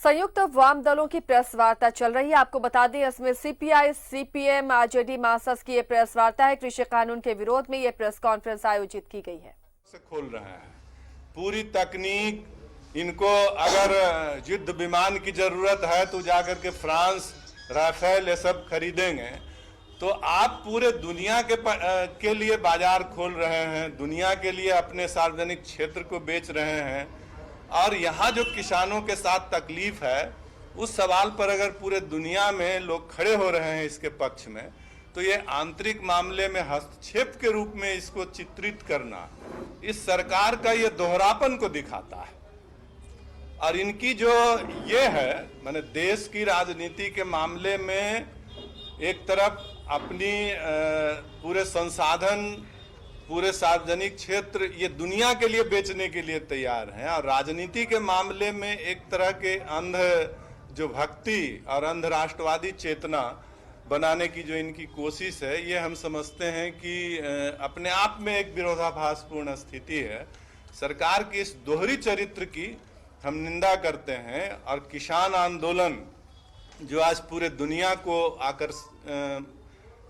संयुक्त वाम दलों की प्रेस वार्ता चल रही है। आपको बता दें, इसमें सीपीआई, सीपीएम, आरजेडी, मार्क्सिस्ट की ये प्रेस वार्ता है। कृषि कानून के विरोध में ये प्रेस कॉन्फ्रेंस आयोजित की गई है। से खोल रहे हैं पूरी तकनीक। इनको अगर युद्ध विमान की जरूरत है तो जाकर के फ्रांस, राफेल ये सब खरीदेंगे। तो आप पूरे दुनिया के लिए बाजार खोल रहे हैं, दुनिया के लिए अपने सार्वजनिक क्षेत्र को बेच रहे हैं। और यहाँ जो किसानों के साथ तकलीफ है, उस सवाल पर अगर पूरे दुनिया में लोग खड़े हो रहे हैं इसके पक्ष में, तो ये आंतरिक मामले में हस्तक्षेप के रूप में इसको चित्रित करना इस सरकार का ये दोहरापन को दिखाता है। और इनकी जो ये है, माने देश की राजनीति के मामले में एक तरफ अपनी पूरे संसाधन, पूरे सार्वजनिक क्षेत्र ये दुनिया के लिए बेचने के लिए तैयार हैं, और राजनीति के मामले में एक तरह के अंध जो भक्ति और अंध राष्ट्रवादी चेतना बनाने की जो इनकी कोशिश है, ये हम समझते हैं कि अपने आप में एक विरोधाभासपूर्ण स्थिति है। सरकार की इस दोहरी चरित्र की हम निंदा करते हैं। और किसान आंदोलन जो आज पूरे दुनिया को आकर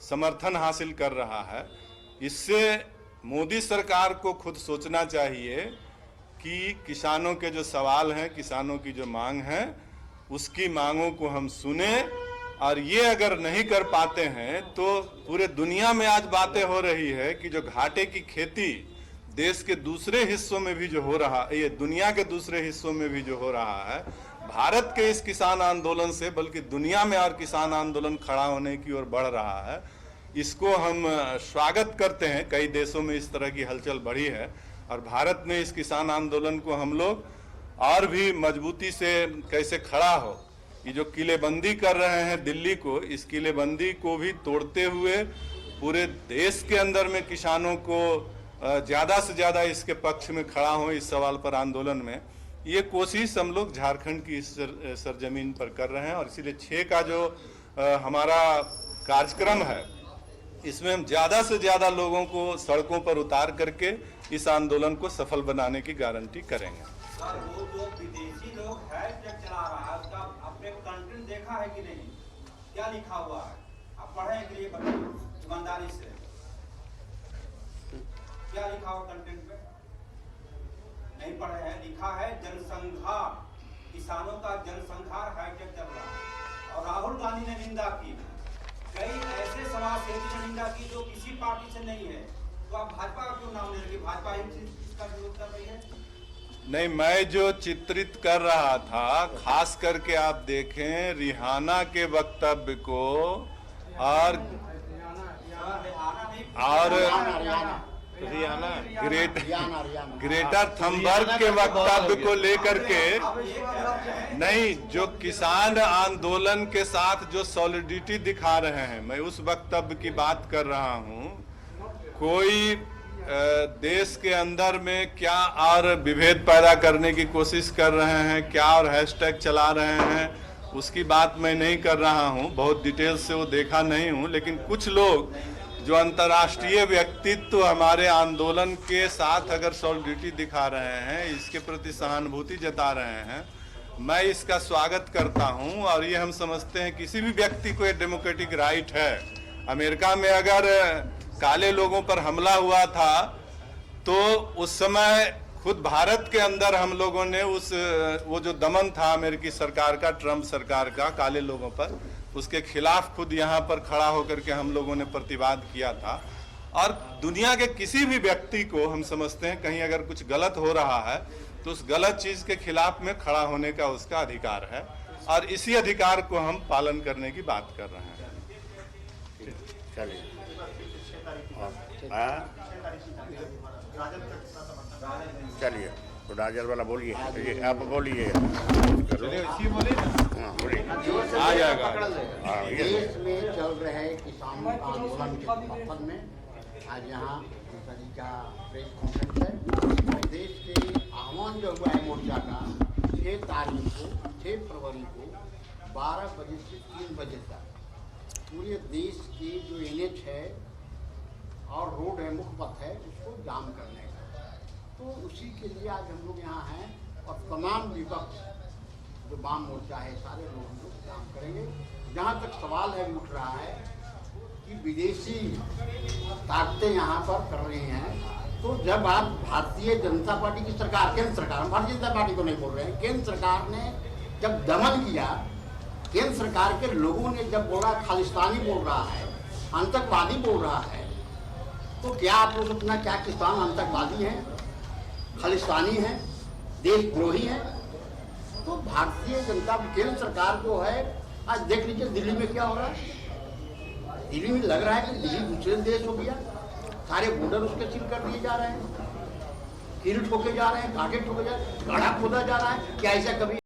समर्थन हासिल कर रहा है, इससे मोदी सरकार को खुद सोचना चाहिए कि किसानों के जो सवाल हैं, किसानों की जो मांग है, उसकी मांगों को हम सुने। और ये अगर नहीं कर पाते हैं तो पूरे दुनिया में आज बातें हो रही है कि जो घाटे की खेती देश के दूसरे हिस्सों में भी जो हो रहा है, ये दुनिया के दूसरे हिस्सों में भी जो हो रहा है, भारत के इस किसान आंदोलन से बल्कि दुनिया में और किसान आंदोलन खड़ा होने की ओर बढ़ रहा है। इसको हम स्वागत करते हैं। कई देशों में इस तरह की हलचल बढ़ी है, और भारत में इस किसान आंदोलन को हम लोग और भी मजबूती से कैसे खड़ा हो, ये जो किलेबंदी कर रहे हैं दिल्ली को, इस किलेबंदी को भी तोड़ते हुए पूरे देश के अंदर में किसानों को ज़्यादा से ज़्यादा इसके पक्ष में खड़ा हो इस सवाल पर आंदोलन में, ये कोशिश हम लोग झारखंड की इस सरजमीन पर कर रहे हैं। और इसीलिए 6 का जो हमारा कार्यक्रम है, इसमें हम ज़्यादा से ज़्यादा लोगों को सड़कों पर उतार करके इस आंदोलन को सफल बनाने की गारंटी करेंगे। सर, वो जो विदेशी लोग हैशटैग चला रहा है, उसका आपने कंटेंट देखा है कि नहीं? क्या लिखा हुआ है? आप पढ़े हैं कि ये बताइए ईमानदारी से, क्या लिखा हुआ कंटेंट पे? नहीं पढ़े हैं। लिखा है जनसंहार, किसानों का जनसंहार हैशटैग चल रहा है। और राहुल गांधी ने निंदा की, कई ऐसे समाजसेवी ने निंदा की जो किसी पार्टी से नहीं है। तो आप भाजपा का क्यों नाम ले रही है? भाजपा इसका विरोध कर रही है। नहीं, मैं जो चित्रित कर रहा था, खास करके आप देखें रिहाना के वक्तव्य को और ग्रेटर थनबर्ग के वक्तव्य को लेकर के, नहीं, जो किसान आंदोलन के साथ जो सॉलिडिटी दिखा रहे हैं, मैं उस वक्तव्य की बात कर रहा हूं। कोई देश के अंदर में क्या और विभेद पैदा करने की कोशिश कर रहे हैं, क्या और हैशटैग चला रहे हैं, उसकी बात मैं नहीं कर रहा हूं। बहुत डिटेल से वो देखा नहीं हूं, लेकिन कुछ लोग जो अंतर्राष्ट्रीय व्यक्तित्व हमारे आंदोलन के साथ अगर सॉलिडिटी दिखा रहे हैं, इसके प्रति सहानुभूति जता रहे हैं, मैं इसका स्वागत करता हूं। और ये हम समझते हैं किसी भी व्यक्ति को ये डेमोक्रेटिक राइट है। अमेरिका में अगर काले लोगों पर हमला हुआ था तो उस समय खुद भारत के अंदर हम लोगों ने वो जो दमन था अमेरिकी सरकार का, ट्रंप सरकार का काले लोगों पर, उसके खिलाफ खुद यहाँ पर खड़ा होकर के हम लोगों ने प्रतिवाद किया था। और दुनिया के किसी भी व्यक्ति को हम समझते हैं कहीं अगर कुछ गलत हो रहा है तो उस गलत चीज के खिलाफ में खड़ा होने का उसका अधिकार है, और इसी अधिकार को हम पालन करने की बात कर रहे हैं। चलिए, चलिए तो राजल वाला बोलिए, आप बोलिए, आ जाएगा। देश में चल रहे किसानों आंदोलन के समर्थन में आज यहाँ का प्रेस कॉन्फ्रेंस है। और देश के आह्वान जो हुआ है मोर्चा का 6 तारीख को, 6 फरवरी को 12 बजे से 3 बजे तक पूरे देश के जो NH है और रोड है, मुख्य पथ है, उसको जाम करने का। तो उसी के लिए आज हम लोग यहाँ हैं। और तमाम विपक्ष जो वाम मोर्चा है, सारे लोग हम लोग काम करेंगे। जहाँ तक सवाल है उठ रहा है कि विदेशी ताकतें यहाँ पर कर रही हैं, तो जब आप भारतीय जनता पार्टी की सरकार, केंद्र सरकार, हम भारतीय जनता पार्टी को नहीं बोल रहे हैं, केंद्र सरकार ने जब दमन किया, केंद्र सरकार के लोगों ने जब बोला खालिस्तानी बोल रहा है, आतंकवादी बोल रहा है, तो क्या आप लोग अपना क्या किसान आतंकवादी हैं, खालिस्तानी हैं, देशद्रोही हैं? तो भारतीय जनता केंद्र सरकार जो है, आज देख लीजिए दिल्ली में क्या हो रहा है। दिल्ली में लग रहा है कि दिल्ली दूसरे देश हो गया, सारे बॉर्डर उसके सील कर दिए जा रहे हैं, कील ठोके जा रहे हैं, कांटे ठोके जा रहे हैं, गाढ़ा खोदा जा रहा है। क्या ऐसा कभी